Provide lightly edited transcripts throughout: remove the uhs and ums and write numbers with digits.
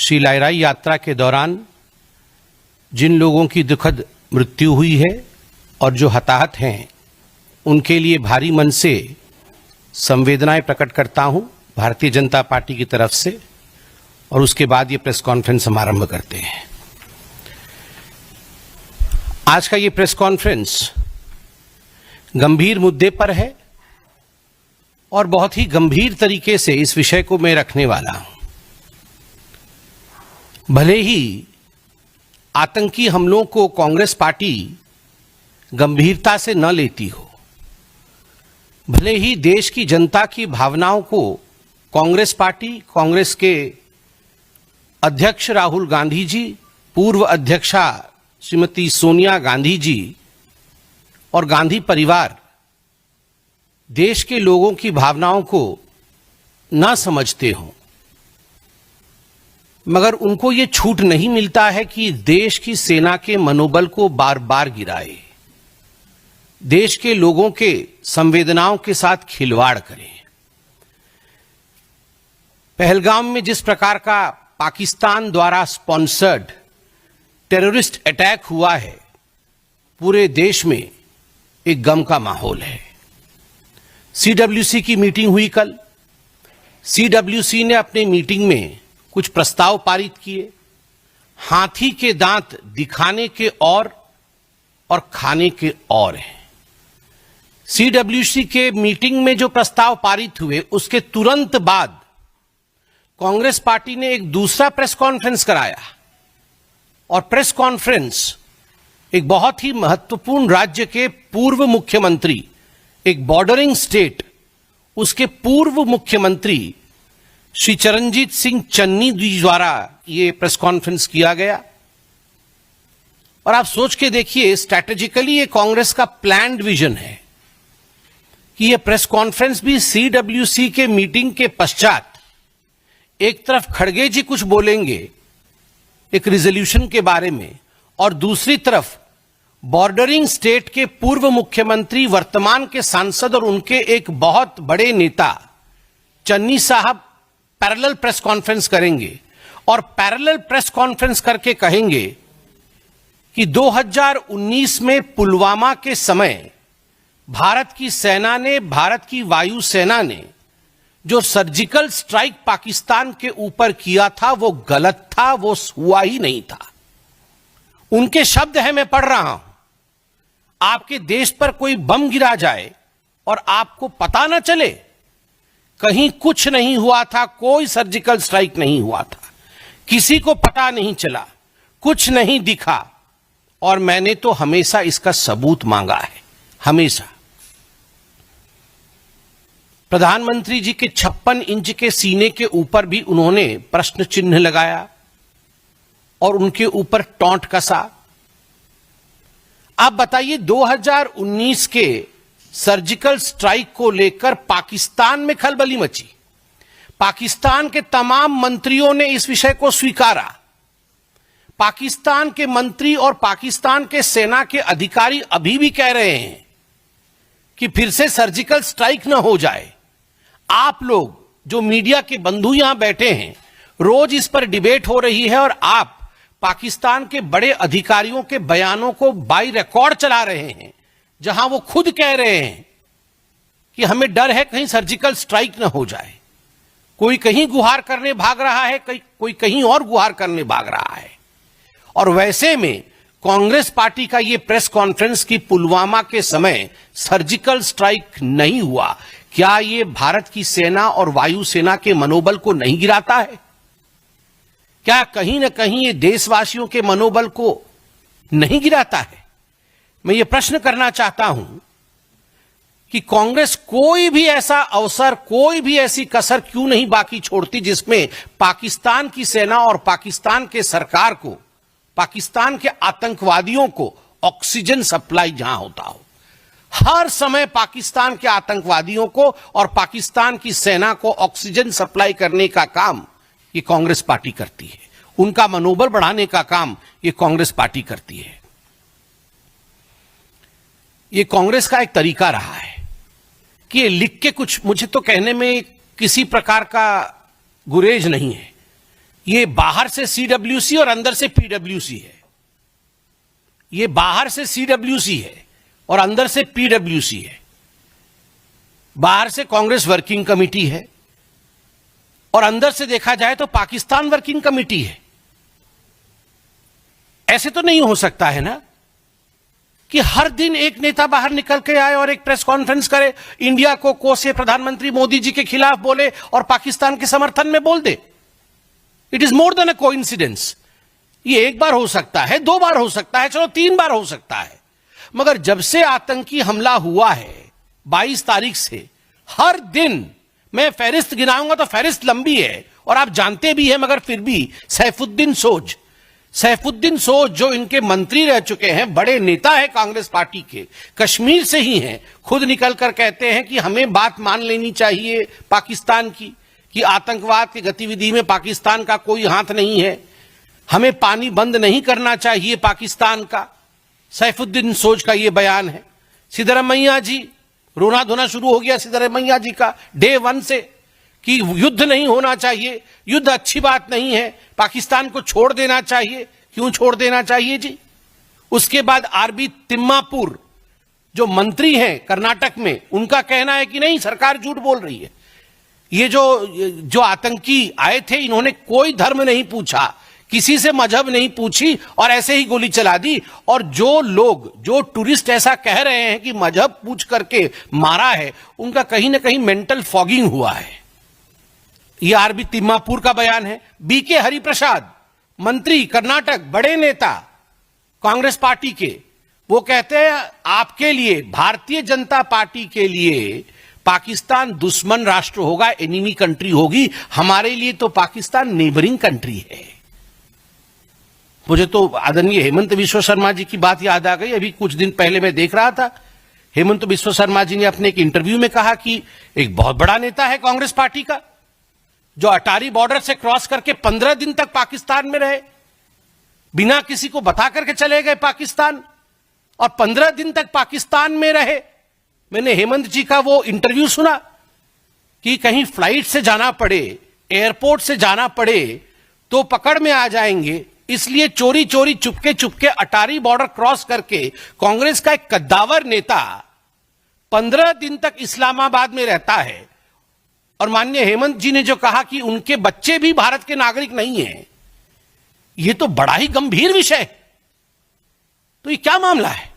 श्री लाइराई यात्रा के दौरान जिन लोगों की दुखद मृत्यु हुई है और जो हताहत हैं, उनके लिए भारी मन से संवेदनाएं प्रकट करता हूं भारतीय जनता पार्टी की तरफ से, और उसके बाद ये प्रेस कॉन्फ्रेंस हम आरंभ करते हैं। आज का ये प्रेस कॉन्फ्रेंस गंभीर मुद्दे पर है और बहुत ही गंभीर तरीके से इस विषय को मैं रखने वाला हूं। भले ही आतंकी हमलों को कांग्रेस पार्टी गंभीरता से न लेती हो, भले ही देश की जनता की भावनाओं को कांग्रेस पार्टी, कांग्रेस के अध्यक्ष राहुल गांधी जी, पूर्व अध्यक्षा श्रीमती सोनिया गांधी जी और गांधी परिवार देश के लोगों की भावनाओं को ना समझते हों, मगर उनको ये छूट नहीं मिलता है कि देश की सेना के मनोबल को बार बार गिराए, देश के लोगों के संवेदनाओं के साथ खिलवाड़ करें। पहलगाम में जिस प्रकार का पाकिस्तान द्वारा स्पॉन्सर्ड टेररिस्ट अटैक हुआ है, पूरे देश में एक गम का माहौल है। सीडब्ल्यूसी की मीटिंग हुई कल। सीडब्ल्यूसी ने अपनी मीटिंग में कुछ प्रस्ताव पारित किए। हाथी के दांत दिखाने के और खाने के और हैं। सीडब्ल्यूसी के मीटिंग में जो प्रस्ताव पारित हुए, उसके तुरंत बाद कांग्रेस पार्टी ने एक दूसरा प्रेस कॉन्फ्रेंस कराया, और प्रेस कॉन्फ्रेंस एक बहुत ही महत्वपूर्ण राज्य के पूर्व मुख्यमंत्री, एक बॉर्डरिंग स्टेट, उसके पूर्व मुख्यमंत्री श्री चरणजीत सिंह चन्नी जी द्वारा ये प्रेस कॉन्फ्रेंस किया गया। और आप सोच के देखिए, स्ट्रैटेजिकली ये कांग्रेस का प्लान्ड विजन है कि ये प्रेस कॉन्फ्रेंस भी सीडब्ल्यूसी के मीटिंग के पश्चात एक तरफ खड़गे जी कुछ बोलेंगे एक रिजोल्यूशन के बारे में, और दूसरी तरफ बॉर्डरिंग स्टेट के पूर्व मुख्यमंत्री, वर्तमान के सांसद और उनके एक बहुत बड़े नेता चन्नी साहब पैरेलल प्रेस कॉन्फ्रेंस करेंगे, और पैरेलल प्रेस कॉन्फ्रेंस करके कहेंगे कि 2019 में पुलवामा के समय भारत की सेना ने, भारत की वायुसेना ने जो सर्जिकल स्ट्राइक पाकिस्तान के ऊपर किया था, वो गलत था, वो हुआ ही नहीं था। उनके शब्द हैं, मैं पढ़ रहा हूं। आपके देश पर कोई बम गिरा जाए और आपको पता ना चले, कहीं कुछ नहीं हुआ था, कोई सर्जिकल स्ट्राइक नहीं हुआ था, किसी को पता नहीं चला, कुछ नहीं दिखा, और मैंने तो हमेशा इसका सबूत मांगा है, हमेशा। प्रधानमंत्री जी के 56 इंच के सीने के ऊपर भी उन्होंने प्रश्न चिन्ह लगाया और उनके ऊपर टॉन्ट कसा। आप बताइए, 2019 के सर्जिकल स्ट्राइक को लेकर पाकिस्तान में खलबली मची। पाकिस्तान के तमाम मंत्रियों ने इस विषय को स्वीकारा। पाकिस्तान के मंत्री और पाकिस्तान के सेना के अधिकारी अभी भी कह रहे हैं कि फिर से सर्जिकल स्ट्राइक न हो जाए। आप लोग जो मीडिया के बंधु यहां बैठे हैं, रोज इस पर डिबेट हो रही है, और आप पाकिस्तान के बड़े अधिकारियों के बयानों को बाई रिकॉर्ड चला रहे हैं, जहां वो खुद कह रहे हैं कि हमें डर है कहीं सर्जिकल स्ट्राइक न हो जाए। कोई कहीं गुहार करने भाग रहा है, कोई कहीं और गुहार करने भाग रहा है। और वैसे में कांग्रेस पार्टी का ये प्रेस कॉन्फ्रेंस कि पुलवामा के समय सर्जिकल स्ट्राइक नहीं हुआ, क्या ये भारत की सेना और वायुसेना के मनोबल को नहीं गिराता है? क्या कहीं ना कहीं ये देशवासियों के मनोबल को नहीं गिराता है? मैं ये प्रश्न करना चाहता हूं कि कांग्रेस कोई भी ऐसा अवसर, कोई भी ऐसी कसर क्यों नहीं बाकी छोड़ती जिसमें पाकिस्तान की सेना और पाकिस्तान के सरकार को, पाकिस्तान के आतंकवादियों को ऑक्सीजन सप्लाई जहां होता हो। हर समय पाकिस्तान के आतंकवादियों को और पाकिस्तान की सेना को ऑक्सीजन सप्लाई करने का काम ये कांग्रेस पार्टी करती है। उनका मनोबल बढ़ाने का काम ये कांग्रेस पार्टी करती है। ये कांग्रेस का एक तरीका रहा है कि ये लिख के कुछ, मुझे तो कहने में किसी प्रकार का गुरेज नहीं है, ये बाहर से सीडब्ल्यूसी और अंदर से पीडब्ल्यूसी है। ये बाहर से सीडब्ल्यूसी है और अंदर से पीडब्ल्यूसी है। बाहर से कांग्रेस वर्किंग कमेटी है और अंदर से देखा जाए तो पाकिस्तान वर्किंग कमेटी है। ऐसे तो नहीं हो सकता है ना कि हर दिन एक नेता बाहर निकल के आए और एक प्रेस कॉन्फ्रेंस करे, इंडिया को कोसे, प्रधानमंत्री मोदी जी के खिलाफ बोले और पाकिस्तान के समर्थन में बोल दे। It is more than a coincidence. ये एक बार हो सकता है, 2 बार हो सकता है, चलो 3 बार हो सकता है, मगर जब से आतंकी हमला हुआ है 22 तारीख से, हर दिन मैं फहरिस्त गिनाऊंगा तो फहरिस्त लंबी है और आप जानते भी हैं, मगर फिर भी सैफुद्दीन सोज जो इनके मंत्री रह चुके हैं, बड़े नेता है कांग्रेस पार्टी के, कश्मीर से ही हैं, खुद निकलकर कहते हैं कि हमें बात मान लेनी चाहिए पाकिस्तान की कि आतंकवाद की गतिविधि में पाकिस्तान का कोई हाथ नहीं है, हमें पानी बंद नहीं करना चाहिए पाकिस्तान का। सैफुद्दीन सोज का यह बयान है। सिद्धरमैया जी, रोना धोना शुरू हो गया सिद्धरमैया जी का डे 1 से कि युद्ध नहीं होना चाहिए, युद्ध अच्छी बात नहीं है, पाकिस्तान को छोड़ देना चाहिए। क्यों छोड़ देना चाहिए जी? उसके बाद आरबी तिम्मापुर जो मंत्री हैं कर्नाटक में, उनका कहना है कि नहीं, सरकार झूठ बोल रही है। ये जो आतंकी आए थे, इन्होंने कोई धर्म नहीं पूछा, किसी से मजहब नहीं पूछी और ऐसे ही गोली चला दी। और जो टूरिस्ट ऐसा कह रहे हैं कि मजहब पूछ करके मारा है, उनका कहीं ना कहीं मेंटल फॉगिंग हुआ है। यह आरबी तिम्मापुर का बयान है। बीके हरिप्रसाद, मंत्री कर्नाटक, बड़े नेता कांग्रेस पार्टी के, वो कहते हैं आपके लिए, भारतीय जनता पार्टी के लिए पाकिस्तान दुश्मन राष्ट्र होगा, एनिमी कंट्री होगी, हमारे लिए तो पाकिस्तान नेबरिंग कंट्री है। मुझे तो आदरणीय हेमंत बिस्वा शर्मा जी की बात याद आ गई। अभी कुछ दिन पहले मैं देख रहा था, हेमंत बिस्वा शर्मा जी ने अपने एक इंटरव्यू में कहा कि एक बहुत बड़ा नेता है कांग्रेस पार्टी का, जो अटारी बॉर्डर से क्रॉस करके 15 दिन तक पाकिस्तान में रहे, बिना किसी को बता करके चले गए पाकिस्तान, और 15 दिन तक पाकिस्तान में रहे। मैंने हेमंत जी का वो इंटरव्यू सुना कि कहीं फ्लाइट से जाना पड़े, एयरपोर्ट से जाना पड़े तो पकड़ में आ जाएंगे, इसलिए चोरी चोरी चुपके अटारी बॉर्डर क्रॉस करके कांग्रेस का एक कद्दावर नेता 15 दिन तक इस्लामाबाद में रहता है। और माननीय हेमंत जी ने जो कहा कि उनके बच्चे भी भारत के नागरिक नहीं हैं, यह तो बड़ा ही गंभीर विषय है। तो ये क्या मामला है?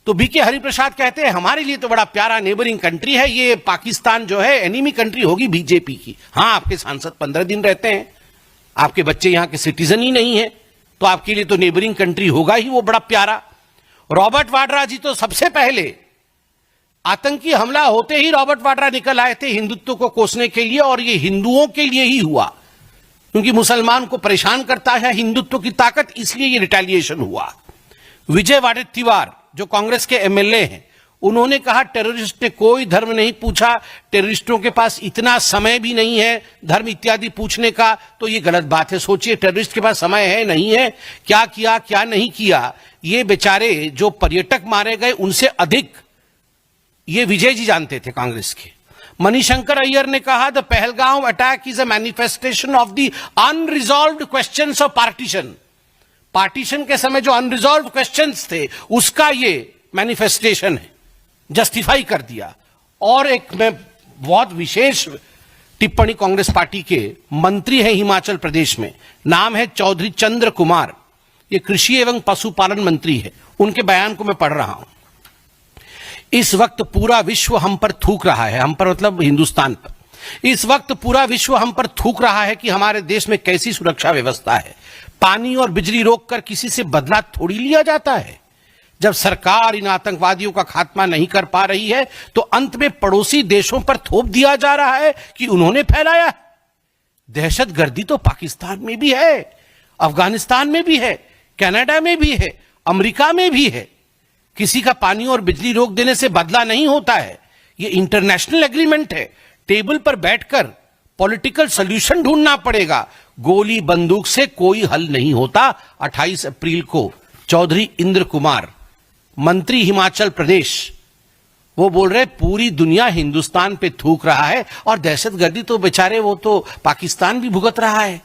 तो बीके हरिप्रसाद कहते हैं हमारे लिए तो बड़ा प्यारा नेबरिंग कंट्री है, ये पाकिस्तान जो है एनिमी कंट्री होगी बीजेपी की। हां, आपके सांसद 15 दिन रहते हैं, आपके बच्चे यहां के सिटीजन ही नहीं है, तो आपके लिए तो नेबरिंग कंट्री होगा ही वो बड़ा प्यारा। रॉबर्ट वाड्रा जी तो सबसे पहले आतंकी हमला होते ही रॉबर्ट वाड्रा निकल आए थे हिंदुत्व को कोसने के लिए, और ये हिंदुओं के लिए ही हुआ, क्योंकि मुसलमान को परेशान करता है हिंदुत्व की ताकत, इसलिए ये रिटेलिएशन हुआ। विजय वाडेत्तिवार जो कांग्रेस के एमएलए हैं, उन्होंने कहा टेररिस्ट ने कोई धर्म नहीं पूछा, टेररिस्टों के पास इतना समय भी नहीं है धर्म इत्यादि पूछने का, तो ये गलत बात है। सोचिए, टेररिस्ट के पास समय है नहीं है, क्या किया क्या नहीं किया। ये बेचारे जो पर्यटक मारे गए उनसे अधिक ये विजय जी जानते थे कांग्रेस के। मणिशंकर अय्यर ने कहा the Pahalgam attack is a manifestation of the unresolved questions of partition. Partition के समय जो अनरिजॉल्व्ड क्वेश्चंस थे उसका ये मैनिफेस्टेशन है, जस्टिफाई कर दिया। और एक मैं बहुत विशेष टिप्पणी कांग्रेस पार्टी के मंत्री हैं हिमाचल प्रदेश में, नाम है चौधरी चंद्र कुमार, ये कृषि एवं पशुपालन मंत्री है, उनके बयान को मैं पढ़ रहा हूं। इस वक्त पूरा विश्व हम पर थूक रहा है, हम पर मतलब हिंदुस्तान पर, इस वक्त पूरा विश्व हम पर थूक रहा है कि हमारे देश में कैसी सुरक्षा व्यवस्था है। पानी और बिजली रोककर किसी से बदला थोड़ी लिया जाता है। जब सरकार इन आतंकवादियों का खात्मा नहीं कर पा रही है तो अंत में पड़ोसी देशों पर थोप दिया जा रहा है कि उन्होंने फैलाया। दहशतगर्दी तो पाकिस्तान में भी है, अफगानिस्तान में भी है, कनाडा में भी है, अमेरिका में भी है। किसी का पानी और बिजली रोक देने से बदला नहीं होता है, यह इंटरनेशनल एग्रीमेंट है। टेबल पर बैठकर पॉलिटिकल सॉल्यूशन ढूंढना पड़ेगा, गोली बंदूक से कोई हल नहीं होता। 28 अप्रैल को चौधरी इंद्र कुमार, मंत्री हिमाचल प्रदेश, वो बोल रहे पूरी दुनिया हिंदुस्तान पे थूक रहा है और दहशतगर्दी तो बेचारे वो तो पाकिस्तान भी भुगत रहा है।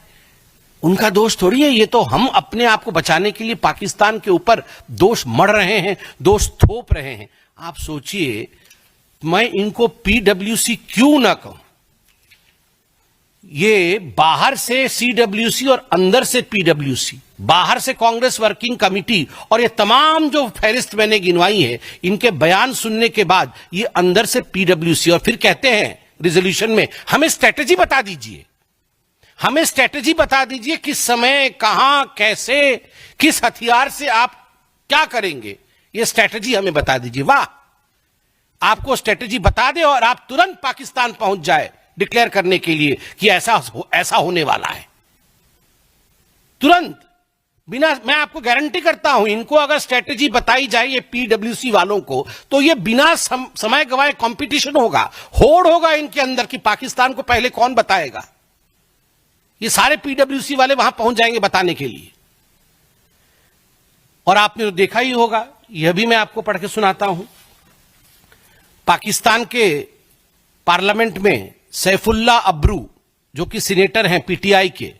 उनका दोष थोड़ी है, ये तो हम अपने आप को बचाने के लिए पाकिस्तान के ऊपर दोष मढ़ रहे हैं, दोष थोप रहे हैं। आप सोचिए, मैं इनको पीडब्ल्यूसी क्यों ना कहूं, ये बाहर से सीडब्ल्यूसी और अंदर से पीडब्ल्यूसी, बाहर से कांग्रेस वर्किंग कमेटी, और ये तमाम जो फहरिस्त मैंने गिनवाई है, इनके बयान सुनने के बाद ये अंदर से पीडब्ल्यूसी, और फिर कहते हैं रिजोल्यूशन में हमें स्ट्रेटेजी बता दीजिए, हमें स्ट्रेटेजी बता दीजिए, किस समय, कहां, कैसे, किस हथियार से आप क्या करेंगे, ये स्ट्रेटेजी हमें बता दीजिए। वाह, आपको स्ट्रेटेजी बता दे और आप तुरंत पाकिस्तान पहुंच जाए डिक्लेयर करने के लिए कि ऐसा होने वाला है, तुरंत, बिना, मैं आपको गारंटी करता हूं, इनको अगर स्ट्रेटेजी बताई जाए ये पीडब्ल्यूसी वालों को, तो ये बिना समय गवाए कंपटीशन होगा, होड़ होगा इनके अंदर कि पाकिस्तान को पहले कौन बताएगा। ये सारे पीडब्ल्यूसी वाले वहां पहुंच जाएंगे बताने के लिए। और आपने तो देखा ही होगा, यह भी मैं आपको पढ़ के सुनाता हूं, पाकिस्तान के पार्लियामेंट में सैफुल्ला अब्रू, जो कि सीनेटर हैं पीटीआई के,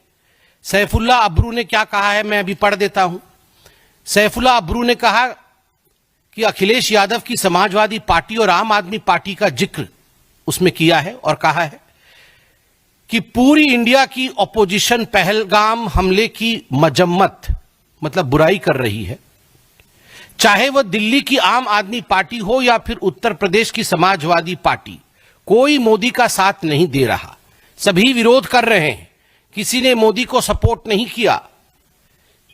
सैफुल्ला अब्रू ने क्या कहा है, मैं अभी पढ़ देता हूं। सैफुल्ला अब्रू ने कहा कि अखिलेश यादव की समाजवादी पार्टी और आम आदमी पार्टी का जिक्र उसमें किया है और कहा है कि पूरी इंडिया की ऑपोजिशन पहलगाम हमले की मजम्मत, मतलब बुराई कर रही है, चाहे वह दिल्ली की आम आदमी पार्टी हो या फिर उत्तर प्रदेश की समाजवादी पार्टी, कोई मोदी का साथ नहीं दे रहा, सभी विरोध कर रहे हैं, किसी ने मोदी को सपोर्ट नहीं किया,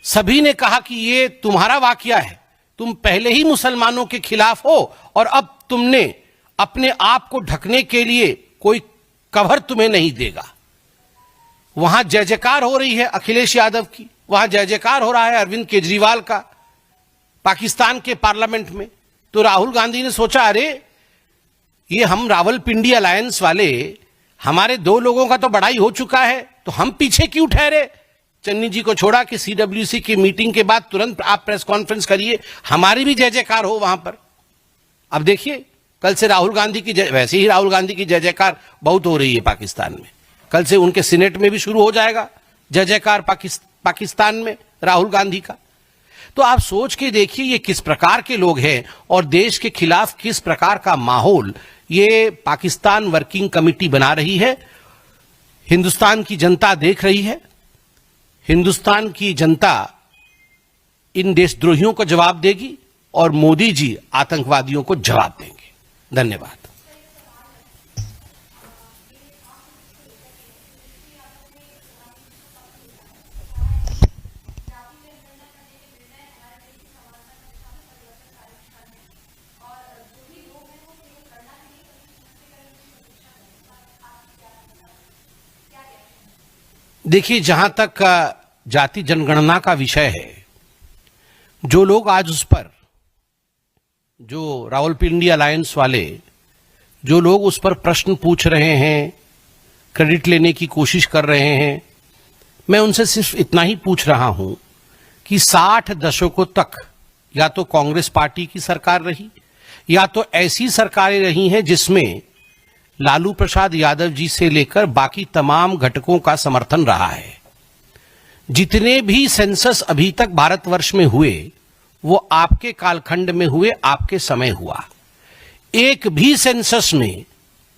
सभी ने कहा कि ये तुम्हारा वाकया है, तुम पहले ही मुसलमानों के खिलाफ हो और अब तुमने अपने आप को ढकने के लिए कोई कवर तुम्हें नहीं देगा। वहां जय जयकार हो रही है अखिलेश यादव की, वहां जय जयकार हो रहा है अरविंद केजरीवाल का पाकिस्तान के पार्लियामेंट में। तो राहुल गांधी ने सोचा, अरे ये हम रावलपिंडी अलायंस वाले, हमारे दो लोगों का तो बड़ाई हो चुका है, तो हम पीछे क्यों ठहरे। चन्नी जी को छोड़ा कि सीडब्ल्यूसी की मीटिंग के बाद तुरंत आप प्रेस कॉन्फ्रेंस करिए, हमारी भी जय जयकार हो वहां पर। अब देखिए, कल से राहुल गांधी की वैसे ही राहुल गांधी की जय जयकार बहुत हो रही है पाकिस्तान में, कल से उनके सीनेट में भी शुरू हो जाएगा जय जयकार पाकिस्तान में राहुल गांधी का। तो आप सोच के देखिए ये किस प्रकार के लोग हैं और देश के खिलाफ किस प्रकार का माहौल ये पाकिस्तान वर्किंग कमेटी बना रही है। हिंदुस्तान की जनता देख रही है, हिंदुस्तान की जनता इन देशद्रोहियों को जवाब देगी और मोदी जी आतंकवादियों को जवाब देंगे। धन्यवाद। देखिए, जहां तक जाति जनगणना का विषय है, जो लोग आज उस पर, जो रावलपिंडी अलायंस वाले, जो लोग उस पर प्रश्न पूछ रहे हैं, क्रेडिट लेने की कोशिश कर रहे हैं, मैं उनसे सिर्फ इतना ही पूछ रहा हूं कि 60 दशकों तक या तो कांग्रेस पार्टी की सरकार रही या तो ऐसी सरकारें रही हैं जिसमें लालू प्रसाद यादव जी से लेकर बाकी तमाम घटकों का समर्थन रहा है। जितने भी सेंसस अभी तक भारतवर्ष में हुए वो आपके कालखंड में हुए, आपके समय हुआ। एक भी सेंसस में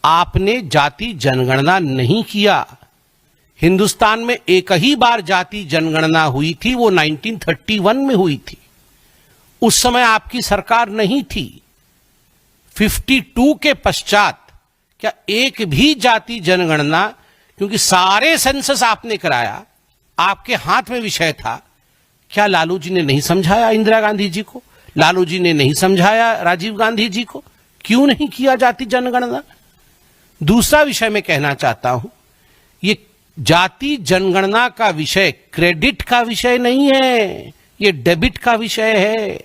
आपने जाति जनगणना नहीं किया। हिंदुस्तान में एक ही बार जाति जनगणना हुई थी, वो 1931 में हुई थी। उस समय आपकी सरकार नहीं थी। 52 के पश्चात क्या एक भी जाति जनगणना, क्योंकि सारे सेंसस आपने कराया, आपके हाथ में विषय था, क्या लालू जी ने नहीं समझाया इंदिरा गांधी जी को? लालू जी ने नहीं समझाया राजीव गांधी जी को? क्यों नहीं किया जाति जनगणना? दूसरा विषय मैं कहना चाहता हूं, ये जाति जनगणना का विषय क्रेडिट का विषय नहीं है, ये डेबिट का विषय है।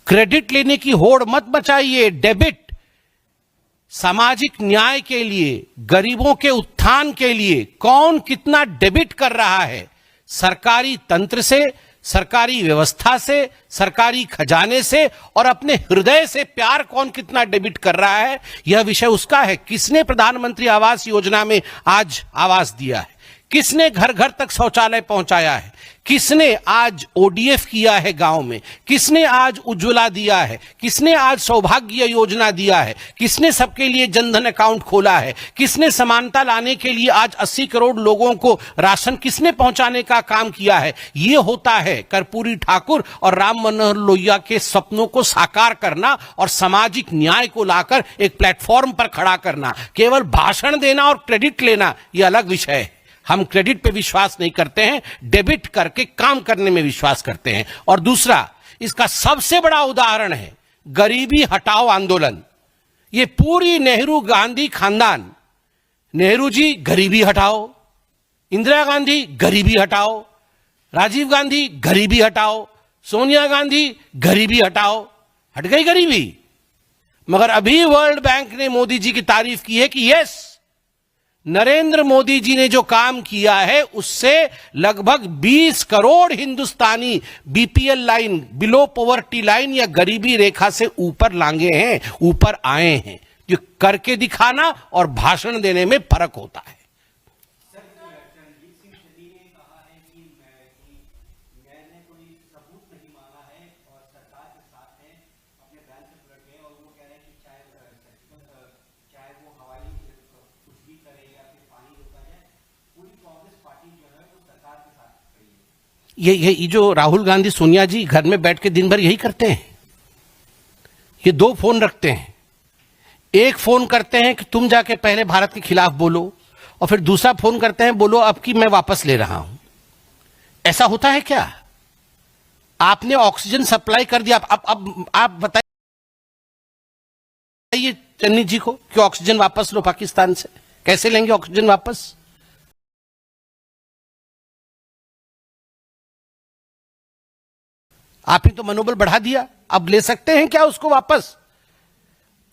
क्रेडिट लेने की होड़ मत मचाइए। डेबिट सामाजिक न्याय के लिए, गरीबों के उत्थान के लिए कौन कितना डेबिट कर रहा है, सरकारी तंत्र से, सरकारी व्यवस्था से, सरकारी खजाने से और अपने हृदय से प्यार कौन कितना डेबिट कर रहा है, यह विषय उसका है। किसने प्रधानमंत्री आवास योजना में आज आवास दिया है? किसने घर घर तक शौचालय पहुंचाया है? किसने आज ओडीएफ किया है गांव में? किसने आज उज्ज्वला दिया है? किसने आज सौभाग्य योजना दिया है? किसने सबके लिए जनधन अकाउंट खोला है? किसने समानता लाने के लिए आज 80 करोड़ लोगों को राशन किसने पहुंचाने का काम किया है? ये होता है कर्पूरी ठाकुर और राम मनोहर लोहिया के सपनों को साकार करना और सामाजिक न्याय को लाकर एक प्लेटफॉर्म पर खड़ा करना। केवल भाषण देना और क्रेडिट लेना यह अलग विषय है। हम क्रेडिट पे विश्वास नहीं करते हैं, डेबिट करके काम करने में विश्वास करते हैं। और दूसरा, इसका सबसे बड़ा उदाहरण है गरीबी हटाओ आंदोलन। ये पूरी नेहरू गांधी खानदान, नेहरू जी गरीबी हटाओ, इंदिरा गांधी गरीबी हटाओ, राजीव गांधी गरीबी हटाओ, सोनिया गांधी गरीबी हटाओ, हट गई गरीबी। मगर अभी वर्ल्ड बैंक ने मोदी जी की तारीफ की है कि यस, नरेंद्र मोदी जी ने जो काम किया है उससे लगभग 20 करोड़ हिंदुस्तानी BPL line, below poverty line या गरीबी रेखा से ऊपर लांगे हैं, ऊपर आए हैं। जो करके दिखाना और भाषण देने में फर्क होता है। ये जो राहुल गांधी सोनिया जी घर में बैठ के दिन भर यही करते हैं। ये 2 फोन रखते हैं। एक फोन करते हैं कि तुम जाके पहले भारत के खिलाफ बोलो, और फिर दूसरा फोन करते हैं बोलो अब की मैं वापस ले रहा हूं। ऐसा होता है क्या? आपने ऑक्सीजन सप्लाई कर दिया, अब आप बताइए चन्नी जी को कि ऑक्सीजन वापस लो पाकिस्तान से। कैसे लेंगे ऑक्सीजन वापस? आपने तो मनोबल बढ़ा दिया, अब ले सकते हैं क्या उसको वापस?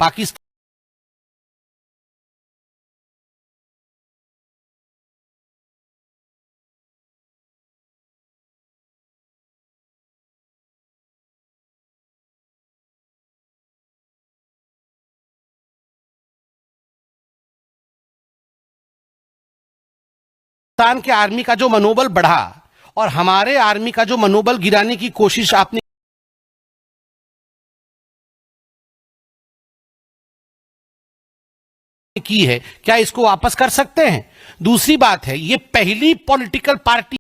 पाकिस्तान के आर्मी का जो मनोबल बढ़ा और हमारे आर्मी का जो मनोबल गिराने की कोशिश आपने की है, क्या इसको वापस कर सकते हैं? दूसरी बात है, ये पहली पॉलिटिकल पार्टी